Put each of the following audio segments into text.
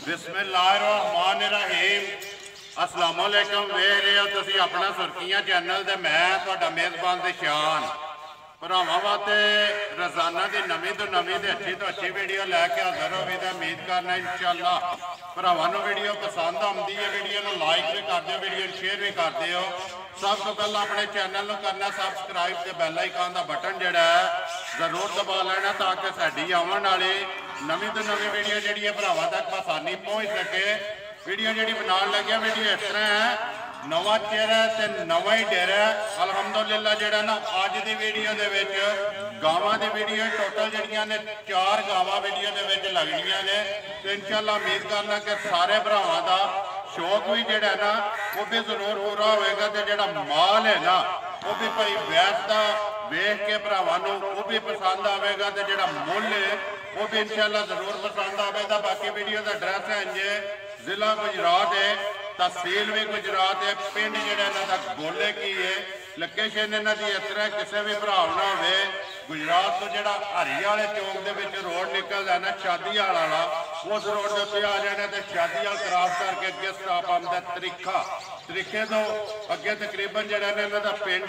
बिस्मिल्लाहिर्रहमानिर्रहीम अस्सलामुअलैकुम वे रहे हो तुसी अपना सुर्खियां चैनल ते मैं तुहाडा मेज़बान ते शान भरावां वास्ते रोज़ाना की नवीं तो नवीं ते अच्छी तो अच्छी वीडियो लैके हाज़र होगी तो उम्मीद करना इंशाअल्लाह भरावां नूं वीडियो पसंद आउंदी है वीडियो नूं लाइक भी कर दिओ वीडियो शेयर भी कर दिओ। सब तो पहला अपने चैनल नूं करना सबसक्राइब ते बैल आइकन का बटन जिहड़ा है जरूर दबा लेना ताकि साडी आउण वाली नवीं तो नवीं वीडियो जिहड़ी है भरावां तक आसानी पहुँच सके। वीडियो जिहड़ी बनाउण लग्या वीडियो इस तरह है नवा चेहरा ते नवा ही डेरा है अलहमदुलिल्लाह जिहड़ा ना अज की वीडियो दे विच गावां दी वीडियो टोटल जिहड़ियां ने 4 गावां वीडियो दे विच लगणियां ने ते इंशाअल्लाह उम्मीद करना कि सारे भरावां दा शौक भी जिहड़ा ना वो भी जरूर पूरा होएगा ते जिहड़ा माल है ना वो भी भाई वैस दा वेख के भरावां नूं वो भी पसंद आवेगा ते जिहड़ा मुल है वो भी इंशाअल्लाह जरूर पसंद आवेगा। बाकी वीडियो का एड्रैस है इंजे जिला गुजरात है तहसील भी गुजरात है पिंड जिहड़ा इन्हां दा गोले की है लोकेशन इन्हां दी इस तरह किसी भी भरा ना होवे गुजरात तो जिहड़ा हरी वाले चौक दे विच रोड निकलदा ना शादीवाल वाला उस रोड के उत्ते आ जाना तो शादीवाल क्रॉस करके अगे स्टॉप आंदा तरीके तो अगे तकरीबन जिहड़ा इन्हां दा पिंड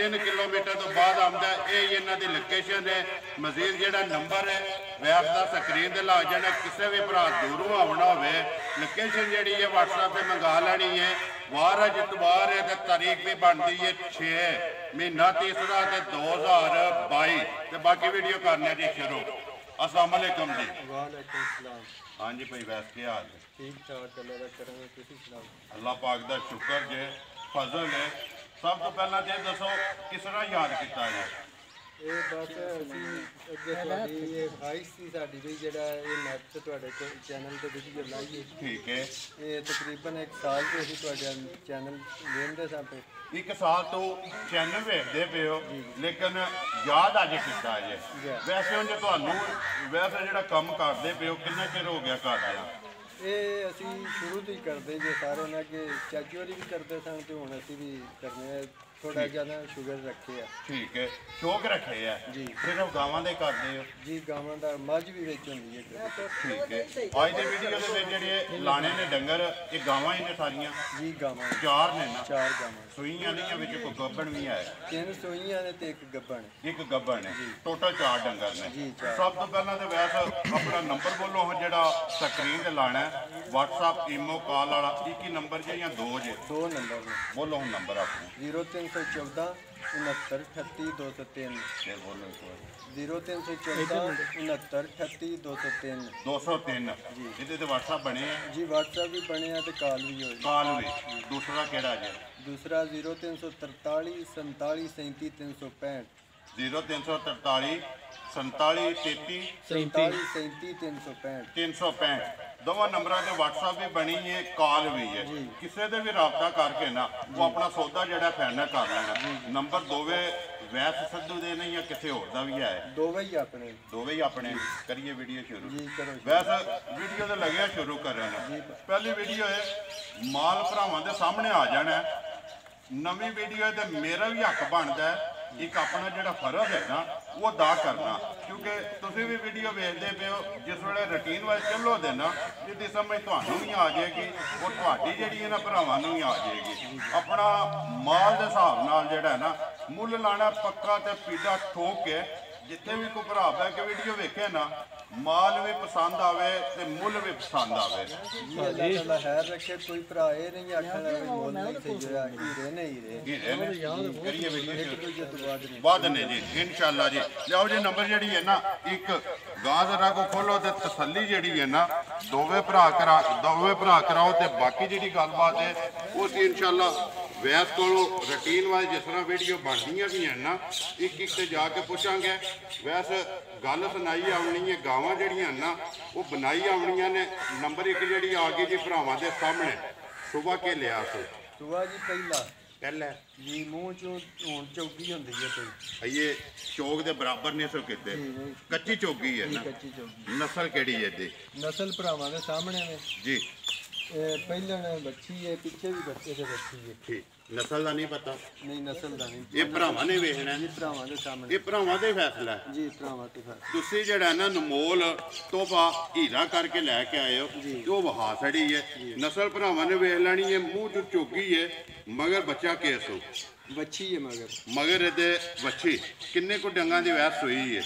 3 किलोमीटर तो बाद आंदा ये इन्हां दी लोकेशन है। मजीद जिहड़ा नंबर है वैब का स्क्रीन ते लग जाना किसी भी भरा दूरों आना होवे लोकेशन जिहड़ी है व्हाट्सएप से मंगा लैनी है। वार इतवार है तो तारीख भी बनती है 6 महीना तीसरा 2022 तो बाकी वीडियो करने जी शुरू। अस्सलाम वालेकुम जी। वालेकुम सलाम। हाँ जी भाई वैस क्या हाल है? ठीक ठाक चले अल्लाह पाक का शुक्र जे फजल है। सब तो पहला जे दसो किस तरह याद किया है? ये बस असी अगे तुहाडी ये ख्वाहिश सी साडी भी जेड़ा ये नेट ते तुहाडे चैनल ते वीडियो लाइए। ठीक है ये तकरीबन 1 साल तो असी तुहाडे चैनल वेखदे सां पे 1 साल तो चैनल वेखदे पे हो लेकिन याद अज किया है वैसे उन्हें तुहानू वैसे जिहड़ा काम करदे पे हो कितना चिर हो गया करदे? ये असी शुरू तो ही करते जे सारे ने कि चाची होरी भी करते सन ते हुण असी भी करने थोड़ा ज़्यादा शुगर रखे है। ठीक है शौक रखे है जी फिर गावां दे करदे हो? जी गावां दा मझ भी विच हुंदी है। ठीक है अज दे वीडियो दे विच जेहड़े लाने ने डंगर ये गावां ही ने सारियां? जी गावां 4 ने ना? 4 गावां सूइयां नहीं विच कोई गब्बन भी है? 3 सूइयां ने ते 1 गब्बन। 1 गब्बन है टोटल 4 डंगर ने जी 4। सब तो पहला तो वैसे अपना नंबर बोलो जेड़ा स्क्रीन ते लाना है व्हाट्सएप ईमो कॉल वाला एक ही नंबर जे या 2 जे? 2 नंबर ने बोलो हम नंबर अपने 0314 69 38 203 बोलो 0314 69 38 203 203 जी इहदे ते व्हाट्सएप बने हैं जी व्हाट्सएप भी बने हैं तो कॉल भी होई कॉल भी दूसरा केड़ा जे? दूसरा 0343 47 37 365 0343 47 33 37 365 365 दोवां नंबरों से व्हाट्सएप भी बनी है कॉल भी है किसी से भी रबता करके ना वो अपना सौदा जड़ा फाइनल कर लेना। नंबर दोवे वैस सिद्धू दे नहीं या किसी होर दा भी है? दोवे ही अपने करिए वीडियो शुरू वैस वीडियो तो लगे शुरू कर रहे हैं। पहली वीडियो है माल भरावां दे सामने आ जाना नवी वीडियो तो मेरा भी हक बनता है एक अपना जो फर्ज है ना वो अदा करना क्योंकि तुम भी वीडियो वेखते पे हो जिस वे रूटीन वाइज चलो दे ना इसकी समझ थानू भी आ जाएगी और थोड़ी जी ना भरावां भी आ जाएगी। अपना माल के हिसाब नाल जिहड़ा है ना मुल लाना पक्का तो पीड़ा ठोक के जिथे भी कोई भरा पै के वीडियो वेखे ना माल भी पसंद आवे ते मुल भी पसंद आवे। खैर रखे कोई भरा ये नहीं आखना मुल नहीं सही होया हीरे ने करिए वीडियो बाद ने जी इंशाअल्लाह जी। लियाओ जी नंबर जिहड़ी है ना एक गां जरा को खोलो ते तसल्ली जिहड़ी है ना दोवे भरा कराओ ते बाकी जिहड़ी गलबात है वो इंशाअल्लाह वैस को रूटीन वाइज जिस तरह वीडियो बनदियां भी हैं ना एक से जाके पूछांगे वैस गल सुनाई आनी है गावां जड़ियां ना वो बनाई आनियां ने। नंबर 1 जी आ गई जी भरावां दे सामने सुबह के लिया सुबह जी पहला जी मुँह चो हुण चौकी होंदी है कोई ये चौक दे बराबर नहीं सो किते कच्ची चौकी है ना? कच्ची चौकी नस्ल केड़ी है दी? नस्ल भरावां दे सामने ने जी ਪਹਿਲਣ ਬੱਚੀ ਹੈ, ਪਿੱਛੇ ਵੀ ਬੱਚੇ ਤੇ ਬੱਚੀ ਹੈ। ਠੀਕ, ਨਸਲ ਦਾ ਨਹੀਂ ਪਤਾ, ਨਹੀਂ ਨਸਲ ਦਾ ਨਹੀਂ, ਇਹ ਭਰਾਵਾਂ ਨੇ ਵੇਖਣਾ ਜੀ ਭਰਾਵਾਂ ਦੇ ਸਾਹਮਣੇ। ਇਹ ਭਰਾਵਾਂ ਦੇ ਫੈਸਲਾ ਹੈ। ਜੀ ਭਰਾਵਾਂ ਤੇ ਫਿਰ ਤੁਸੀਂ ਜਿਹੜਾ ਨਾ ਨਮੋਲ ਤੋਹਫਾ ਹੀਰਾ ਕਰਕੇ ਲੈ ਕੇ ਆਏ ਹੋ, ਜੀ। ਉਹ ਵਹਾ ਛੜੀ ਹੈ। ਨਸਲ ਭਰਾਵਾਂ ਨੇ ਵੇਖ ਲੈਣੀ ਹੈ, ਮੂੰਹ ਚ ਚੋਗੀ ਹੈ, ਮਗਰ ਬੱਚਾ ਕੇਸ ਹੋ, ਬੱਚੀ ਹੈ ਮਗਰ। ਮਗਰ ਇਹਦੇ ਬੱਚੀ ਕਿੰਨੇ ਕੁ ਡੰਗਾਂ ਦੀ ਵੈਸ ਹੋਈ ਹੈ?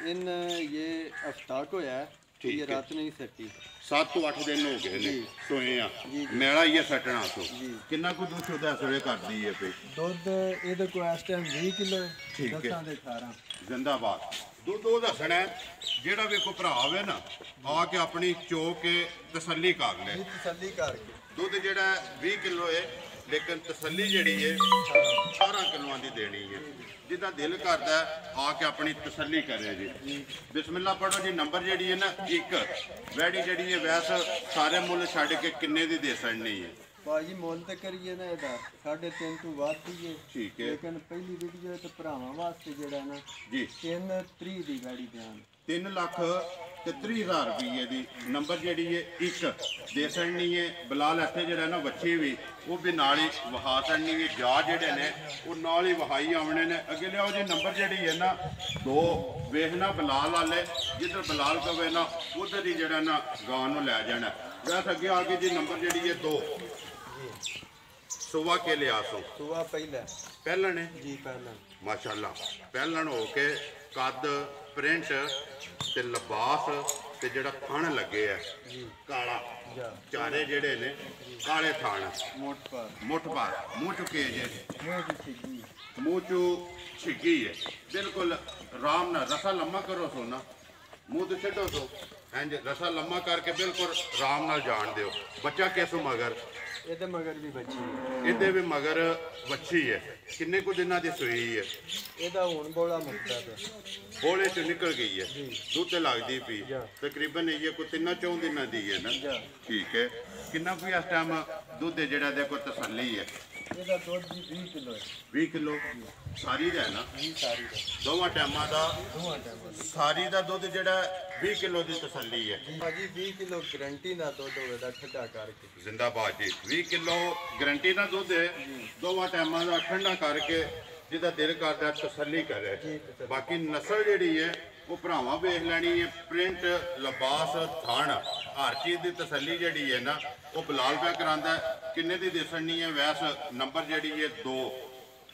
इन ये हफ्ता को है, ठीक ये है। रात नहीं सटी। 7 ਤੋਂ 8 ਦਿਨ ਹੋ ਗਏ ਨੇ ਜੀ। ਸੋਏ ਆ, ਜੀ। ਮੇਲਾ ਹੀ ਹੈ ਸੱਟਣਾ ਤੋਂ। जी ਕਿੰਨਾ ਕੁ ਦੁੱਧ ਉਹਦਾ ਸਵੇ ਕਰਦੀ ਹੈ ਪਈ? दुध ये को इस टाइम 20 किलो ठीक है। 10 ਦੇ 18। ਜ਼ਿੰਦਾਬਾਦ। ਦੁੱਧ ਉਹ ਦੱਸਣਾ ਹੈ, ਜਿਹੜਾ ਵੀ ਕੋਈ ਭਰਾ ਹੋਵੇ ਨਾ ਆ ਕੇ ਆਪਣੀ ਚੋ ਕੇ ਤਸੱਲੀ ਕਰ ਲੈ। ये तसल्ली करके ਦੁੱਧ ਜਿਹੜਾ 20 ਕਿਲੋ ਹੈ, ਲੇਕਿਨ ਤਸੱਲੀ ਜਿਹੜੀ ਹੈ 18 ਕਿਲੋਆਂ ਦੀ ਦੇਣੀ ਹੈ। ਜਿੱਦਾਂ ਦਿਲ ਕਰਦਾ ਹੈ, ਆ ਕੇ ਆਪਣੀ ਤਸੱਲੀ ਕਰੇ ਜੀ। ਬਿਸਮਿਲ੍ਲਾ ਪੜੋ ਜੀ। ਨੰਬਰ ਜਿਹੜੀ ਹੈ ਨਾ 1 ਵੈੜੀ ਜਿਹੜੀ ਹੈ ਵੈਸ ਸਾਰੇ ਮੁੱਲ ਛੱਡ ਕੇ ਕਿੰਨੇ ਦੀ ਦੇ ਸਕਣੀ ਹੈ? ਬਾਜੀ ਮੁੱਲ ਤੇ ਕਰੀਏ ਨਾ ਇਹਦਾ 3.5 ਤੋਂ ਵੱਧ ਹੀ ਹੈ। ਠੀਕ ਹੈ ਲੇਕਿਨ ਪਹਿਲੀ ਵੀਡੀਓ ਤੇ ਭਰਾਵਾਂ ਵਾਸਤੇ ਜਿਹੜਾ ਨਾ ਜੀ। 3.30 ਦੀ ਗਾੜੀ ਬਿਆਨ 3,30,000 ਰੁਪਏ ਦੀ ਨੰਬਰ ਜਿਹੜੀ ਹੈ 1 ਦੇ ਸਕਣੀ ਹੈ। ਬਲਾਲ ਇੱਥੇ ਜਿਹੜਾ ਨਾ ਬੱਚੇ ਵੀ ਉਹ ਵੀ ਨਾਲ ਹੀ ਵਹਾ ਸਕਣੀ ਹੈ। ਜਾ ਜਿਹੜੇ ਨੇ ਉਹ ਨਾਲ ਹੀ ਵਹਾਈ ਆਉਣੇ ਨੇ। ਅੱਗੇ ਲਿਆਓ ਜੀ। ਨੰਬਰ ਜਿਹੜੀ ਹੈ ਨਾ 2 ਵੇਖਣਾ ਬਲਾਲ ਵਾਲੇ, ਜਿੱਧਰ ਬਲਾਲ ਕਵੇ ਨਾ ਉਧਰ ਹੀ ਜਿਹੜਾ ਨਾ ਗਾਂ ਨੂੰ ਲੈ ਜਾਣਾ। ਵੈਸੇ ਅੱਗੇ ਆ ਕੇ ਜੀ ਨੰਬਰ ਜਿਹੜੀ ਹੈ 2 ਸੁਬਾ ਕੇ ਲਿਆ ਸੋ ਸੁਬਾ ਪਹਿਲਾਂ ਨੇ ਜੀ ਪਹਿਲਾਂ ਮਾਸ਼ਾਅੱਲਾ ਪਹਿਲਣ ਹੋ ਕੇ ਕੱਦ ਪ੍ਰਿੰਟ ਤੇ ਲਿਬਾਸ ਤੇ ਜਿਹੜਾ ਥਣ ਲੱਗੇ ਆ ਜੀ ਕਾਲਾ, ਜਾ ਚਾਰੇ ਜਿਹੜੇ ਨੇ ਕਾਲੇ ਥਣ, ਮੋਟ ਪਰ ਮੁੱਠ ਪਰ ਮੂੰਹ ਚੁੱਕੇ ਜੇ, ਮੋਟ ਛਿੱਗੀ ਮੂੰਹ ਚੋਂ ਛਿੱਗੀ ਹੈ ਬਿਲਕੁਲ। ਆਰਾਮ ਨਾਲ ਰਸਾ ਲੰਮਾ ਕਰੋ ਸੋਨਾ, ਮੂੰਹ ਤੋਂ ਛੱਡੋ ਸੋ ਇੰਜ ਰਸਾ ਲੰਮਾ ਕਰਕੇ ਬਿਲਕੁਲ ਆਰਾਮ ਨਾਲ ਜਾਣ ਦਿਓ। ਬੱਚਾ ਕਿਸੋਂ ਮਗਰ ਇਹਦੇ ਮਗਰ ਵੀ ਬੱਚੀ ਹੈ। ਇਹਦੇ ਵੀ ਮਗਰ ਵੱਛੀ ਹੈ। ਕਿੰਨੇ ਕੁ ਦਿਨਾਂ ਦੀ ਸੂਈ ਹੈ? ਇਹਦਾ ਹੁਣ ਬੋਲਾ ਮੁੱਕਦਾ ਪਿਆ। ਬੋਲੇ ਚ ਨਿਕਲ ਗਈ ਹੈ, ਜੀ। ਦੁੱਧ ਤੇ ਲੱਗਦੀ ਪਈ ਜਾ। ਤਕਰੀਬਨ ਇਹ ਕੋਈ 3-4 ਦਿਨਾਂ ਦੀ ਹੈ ਨਾ। ਜਾ। ਠੀਕ ਹੈ। ਕਿੰਨਾ ਕੋਈ ਇਸ ਟਾਈਮ ਦੁੱਧ ਹੈ ਜਿਹੜਾ ਦੇਖੋ ਤਸੱਲੀ ਹੈ? ਇਹਦਾ ਦੁੱਧ ਜੀ 20 ਕਿਲੋ ਹੈ। 20 ਕਿਲੋ ਸਾਰੀ ਦਾ ਹੈ ਨਾ? ਜੀ ਸਾਰੀ ਦਾ ਦੋਵਾਂ ਟਾਈਮਾਂ ਦਾ ਦੋਵਾਂ ਟਾਈਮਾਂ ਦਾ। ਸਾਰੀ ਦਾ ਦੁੱਧ ਜਿਹੜਾ 20 ਕਿਲੋ ਦੀ ਤਸੱਲੀ ਹੈ। ਜੀ ਭਾਜੀ 20 ਕਿਲੋ ਗਰੰਟੀ ਦਾ ਦੁੱਧ ਹੋਵੇਗਾ ਠੰਡਾ ਕਰਕੇ। ਜ਼ਿੰਦਾਬਾਦ ਜੀ। 20 ਕਿਲੋ ਗਰੰਟੀ ਨਾਲ ਦੁੱਧ ਹੈ, ਦੋਵਾਂ ਟਾਈਮਾਂ ਦਾ ਠੰਡਾ ਕਰਕੇ ਜਿਹਦਾ ਦਿਲ ਕਰਦਾ ਤਸੱਲੀ ਕਰੇ। ਜੀ, ਤਸੱਲੀ। ਬਾਕੀ ਨਸਲ ਜਿਹੜੀ ਹੈ ਉਹ ਭਰਾਵਾਂ ਵੇਖ ਲੈਣੀ ਹੈ। ਪ੍ਰਿੰਟ, ਲਿਬਾਸ, ਥਣ, ਹਰ ਚੀਜ਼ ਦੀ ਤਸੱਲੀ ਜਿਹੜੀ ਹੈ ਨਾ ਉਹ ਬਲਾਲ ਪਿਆ ਕਰਾਂਦਾ। ਕਿੰਨੇ ਦੀ ਦਿਸਣੀ ਹੈ ਵੈਸ? ਨੰਬਰ ਜਿਹੜੀ ਹੈ 2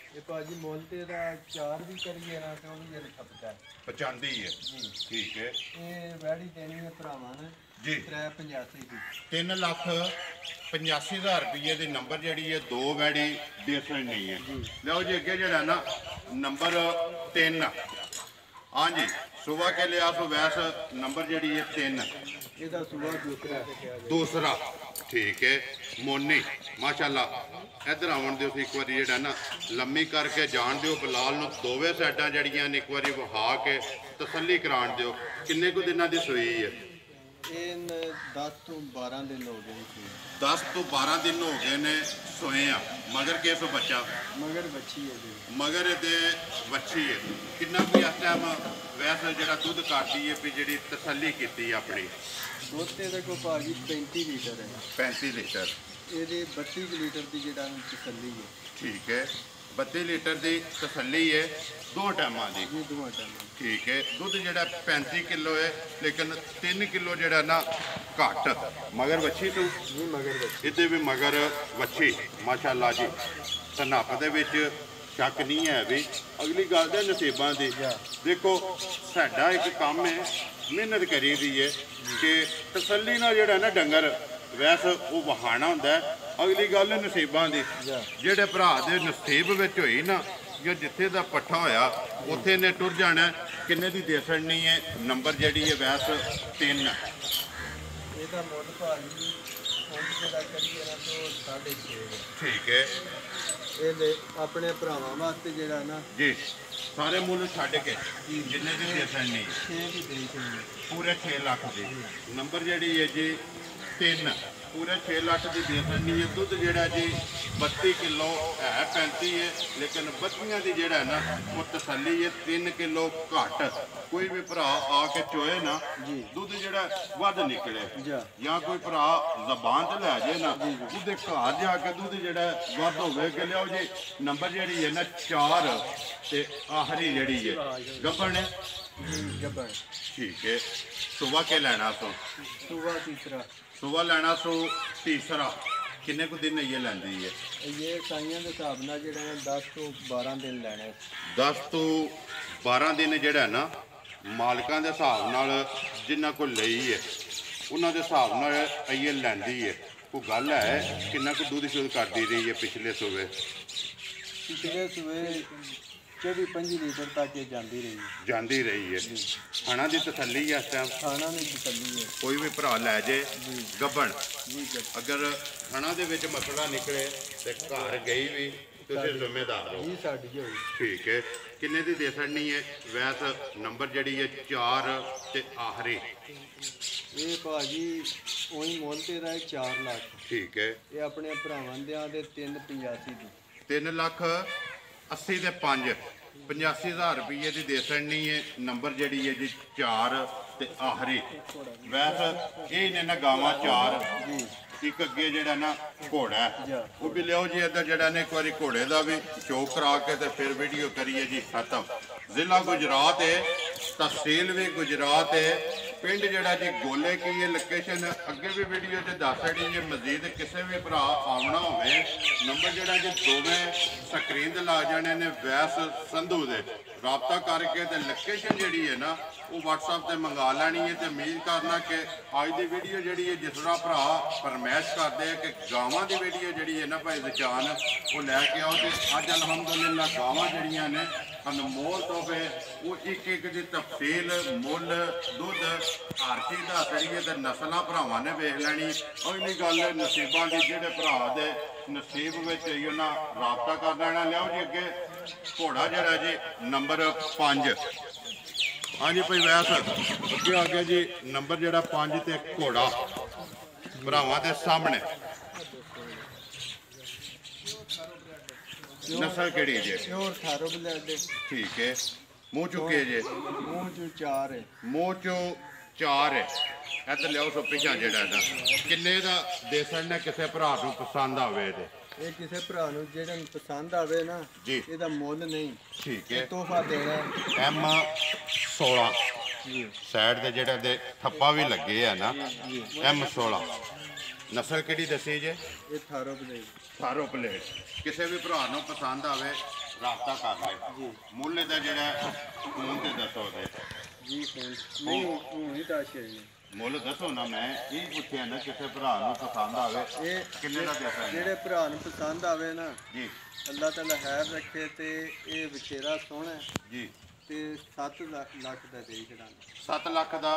ਇਹ ਭਾਜੀ ਮੁੱਲ ਤੇ ਦਾ 4 ਵੀ ਕਰੀਏ ਨਾ ਤੇ ਉਹ ਵੀ ਜਿਹੜਾ ਖਪਦਾ ਹੈ। 85 ਹੈ। ਜੀ ਠੀਕ ਹੈ ਇਹ ਵੈੜੀ ਦੇਣੀ ਹੈ ਭਰਾਵਾਂ ਨੇ ਜੀ। 385 ਦੀ। 3,85,000 ਰੁਪਏ ਦੀ ਨੰਬਰ ਜਿਹੜੀ ਹੈ 2 ਵੈੜੀ ਦਿਸਣੀ ਹੈ। ਲਓ ਜੀ ਅੱਗੇ ਜਿਹੜਾ ਨਾ ਨੰਬਰ 3 ਹਾਂਜੀ ਸੁਬਾ ਕੇ ਲਿਆ ਸੋ ਵੈਸ ਨੰਬਰ ਜਿਹੜੀ ਹੈ 3 ਇਹਦਾ ਸੁਬਾ ਦੂਸਰਾ ਦੂਸਰਾ। ਠੀਕ ਹੈ। ਮੋਨੀ ਮਾਸ਼ਾਅੱਲਾ। ਇੱਧਰ ਆਉਣ ਦਿਓ ਤੁਸੀਂ ਇੱਕ ਵਾਰੀ ਜਿਹੜਾ ਨਾ ਲੰਮੀ ਕਰਕੇ ਜਾਣ ਦਿਓ ਬਲਾਲ ਨੂੰ। ਦੋਵੇਂ ਸਾਈਡਾਂ ਜਿਹੜੀਆਂ ਨੇ ਇੱਕ ਵਾਰੀ ਵਹਾ ਕੇ ਤਸੱਲੀ ਕਰਾਉਣ ਦਿਓ। ਕਿੰਨੇ ਕੁ ਦਿਨਾਂ ਦੀ ਸੂਈ ਹੈ? ਇਹ 10 ਤੋਂ 12 ਦਿਨ ਹੋ ਗਏ ਸੀ। 10 ਤੋਂ 12 ਦਿਨ ਹੋ ਗਏ ਨੇ ਸੋਏ ਆ। ਮਗਰ ਕਿਸ ਬੱਚਾ? ਮਗਰ ਬੱਚੀ ਹੈ ਜੀ। ਮਗਰ ਇਹਦੇ ਵੱਛੀ ਹੈ। ਕਿੰਨਾ ਕੋਈ ਇਸ ਟਾਈਮ ਵੈਸੇ ਜਿਹੜਾ ਦੁੱਧ ਕੱਢਦੀ ਹੈ ਵੀ ਜਿਹੜੀ ਤਸੱਲੀ ਕੀਤੀ ਆਪਣੀ? ਦੁੱਧ ਤੇ ਇਹਦੇ ਕੋਲ ਭਾਜੀ 35 ਲੀਟਰ ਹੈ। 35 ਲੀਟਰ। ਇਹਦੇ 32 ਲੀਟਰ ਦੀ ਜਿਹੜਾ ਤਸੱਲੀ ਹੈ। ਠੀਕ ਹੈ। 32 ਲੀਟਰ ਦੀ ਤਸੱਲੀ ਹੈ ਦੋ ਟਾਈਮਾਂ ਦੀ। ਜੀ ਦੋਵਾਂ ਟਾਈਮਾਂ। ਠੀਕ ਹੈ। ਦੁੱਧ ਜਿਹੜਾ 35 ਕਿਲੋ ਹੈ, ਲੇਕਿਨ 3 ਕਿਲੋ ਜਿਹੜਾ ਨਾ ਘੱਟ। ਮਗਰ ਵੱਛੀ ਤੋਂ ਜੀ ਮਗਰ ਬੱਚੀ। ਇਹਦੇ ਵੀ ਮਗਰ ਵੱਛੀ ਮਾਸ਼ਾਅੱਲਾ ਜੀ। ਧਨਾਪ ਦੇ ਵਿੱਚ ਸ਼ੱਕ ਨਹੀਂ ਹੈ ਵੀ। ਅਗਲੀ ਗੱਲ ਦੇ ਨਸੀਬਾਂ ਦੀ। ਦੇਖੋ ਸਾਡਾ ਇੱਕ ਕੰਮ ਹੈ, ਮਿਹਨਤ ਕਰੀ ਦੀ ਹੈ ਕਿ ਤਸੱਲੀ ਨਾਲ ਜਿਹੜਾ ਨਾ ਡੰਗਰ ਵੈਸ ਉਹ ਵਹਾਣਾ ਹੁੰਦਾ ਹੈ। ਅਗਲੀ ਗੱਲ ਹੈ ਨਸੀਬਾਂ ਦੀ। ਜਿਹੜੇ ਭਰਾ ਦੇ ਨਸੀਬ ਵਿੱਚ ਹੋਈ ਨਾ ਜਾਂ ਜਿੱਥੇ ਦਾ ਪੱਠਾ ਹੋਇਆ ਉੱਥੇ ਨੇ ਟੁਰ ਜਾਣਾ। ਕਿੰਨੇ ਦੀ ਦੇ ਸਕਣੀ ਹੈ? ਨੰਬਰ ਜਿਹੜੀ ਹੈ ਵੈਸ 3 ਇਹਦਾ ਮੁੱਲ ਭਾਜੀ ਹੁਣ ਜਿਹੜਾ ਕਰੀਏ ਨਾ ਤੋਂ 6.5। ਠੀਕ ਹੈ ਇਹ ਲੈ ਆਪਣੇ ਭਰਾਵਾਂ ਵਾਸਤੇ ਜਿਹੜਾ ਨਾ ਜੀ। ਸਾਰੇ ਮੁੱਲ ਛੱਡ ਕੇ ਜਿੰਨੇ ਦੀ ਦੇ ਸਕਣੀ 6 ਦੀ ਦੇ ਦੇਣੀ। ਪੂਰੇ 6 ਲੱਖ ਦੀ ਨੰਬਰ ਜਿਹੜੀ ਹੈ ਜੀ 3 ਪੂਰੇ 6 ਲੱਖ ਦੀ ਦੇ ਸਕਣੀ ਹੈ। ਦੁੱਧ ਜਿਹੜਾ ਜੀ 32 ਕਿਲੋ ਹੈ 35 ਹੈ ਲੇਕਿਨ ਬੱਚੀਆਂ ਦੀ ਜਿਹੜਾ ਨਾ ਉਹ ਤਸੱਲੀ ਹੈ 3 ਕਿਲੋ ਘੱਟ ਕੋਈ ਵੀ ਭਰਾ ਆ ਕੇ ਚੋਏ ਨਾ ਦੁੱਧ ਜਿਹੜਾ ਵੱਧ ਨਿਕਲੇ ਜਾਂ ਕੋਈ ਭਰਾ ਜ਼ਬਾਨ ਤੇ ਲੈ ਜੇ ਨਾ ਉਹਦੇ ਘਰ ਜਾ ਕੇ ਦੁੱਧ ਜਿਹੜਾ ਵੱਧ ਹੋਵੇ ਕਿ ਲਿਆਓ ਜੀ ਨੰਬਰ ਜਿਹੜੀ ਹੈ ਨਾ 4 ਤੇ ਆਖਰੀ ਜਿਹੜੀ ਹੈ ਗੱਬਣ ਹੈ ਗੱਬਣ ठीक है सुबह के लेना सो सुबह तीसरा सुबह लेना सो तीसरा किन्ने को दिन ये लेंदी है ये साइयां दे हिसाब नाल जेड़ा 10 तो 12 दिन लेने 10 तो 12 दिन जेड़ा ना मालिकां दे हिसाब नाल जिन्ना को लई है उन्हां दे हिसाब नाल ये लेंदी है कोई गल है किन्ना को दूध शुद्ध करदी रही है पिछले सुबह 24-25 लीटर तक ये जाती रही है खाना की तसली है इस टाइम खाना की तसली है कोई भी भरा लै जाए गब्बन अगर खाना दे विच मसला निकले तो घर गई भी तुसीं जिम्मेदार हो ठीक है किन्ने दी दे छड़नी है वैस नंबर जड़ी है 4 ते आखरी ये भाजी वही मोल तेरा है 4 लाख ठीक है ये अपने भरावां दे 385 दी 3,80,000 ਦੇ 5 85,000 रुपये की दे छड़नी है नंबर जड़ी है जी 4 ते आखरी वैसे ये ने गावां 4 एक अगे जड़ा ना घोड़ा है वो भी लियो जी इधर जड़ा ने एक बार घोड़े का भी शो करा के तो फिर वीडियो करिए जी खत्म जिला गुजरात है तहसील भी गुजरात है पिंड जड़ा जी गोले की है लोकेशन अगे भी वीडियो च दस दी है मजीद किसी भी भरा आना हो नंबर जड़ा जी दोवें स्क्रीन ते ला जाने ने वैस संधू दे रबता करके तो लोकेशन जी है ना वो व्हाट्सएप से मंगा लैनी है तो उम्मीद करना कि अज की वीडियो जी है जिस तरह भरा फरमैश करते हैं कि गावां की वीडियो जी है ना भाई बचान वो लैके आओ तो अज अलहमदुलिल्लाह गावां जड़ियां ने अनमोल तोहफे वो एक एक की तफसील मुल दुध हर चीज़ दस रही तो नस्ल भरावां ने वेख लैनी और इन्नी गल नसीबां की जेडे भरा दे नसीब में रबता कर लेना लियाओ जी अगे घोड़ा जरा जी नंबर 5 हाँ जी भाई वैस अगे आ गया जी नंबर जरा 5 ते घोड़ा भरावां दे सामने नस्ल केड़ी जे ठीक है मूँह चुके जे मूँह चो 4 है मूँह चो 4 है इधर लियाओ सो पिछा जेड़ा ना किन्ने दा दे सकने किसी भरा नूं पसंद आवे ते ये किसी भरा नूं जेड़ा पसंद आवे ना जी इहदा मुੱਲ नहीं ठीक है तोहफा देना M16 साइड दे जेड़ा दे थप्पा भी लगे है ना M16 नस्ल केड़ी दसी जे ये थारो प्लेट किसी भी भरा नूं पसंद आवे रबता कर ले मुੱਲ दा जेड़ा फोन ते दसो दे जी फोन नहीं हुणी दस है मुੱਲ दसो ना मैं ये पूछया ना किसी भरा नूं पसंद आवे ये किन्ने दा देसा जेड़े भरा नूं पसंद आवे ना जी अल्लाह ताला खैर रखे ते ये बछेरा सोहना जी ते 7 लाख दा दे छड़ाना 7 लाख दा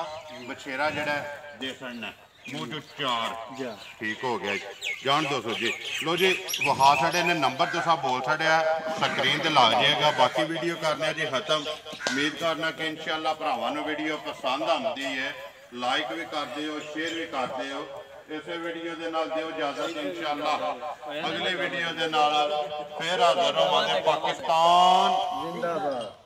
बछेरा जेड़ा दे छड़ना मूँह चो 4 ठीक हो गया जान दो सो जी लो जी वहा साढ़े ने नंबर तुसा बोल छड़िया स्क्रीन ते लग जाएगा बाकी वीडियो करने जी खत्म उम्मीद करना कि इंशाअल्लाह भरावां नूं वीडियो पसंद आती है लाइक भी करते हो शेयर भी करते हो इस वीडियो के नाल दिओ इजाजत इंशाअल्लाह अगली वीडियो के नाल फिर हाज़िर होवांगे पाकिस्तान जिंदाबाद।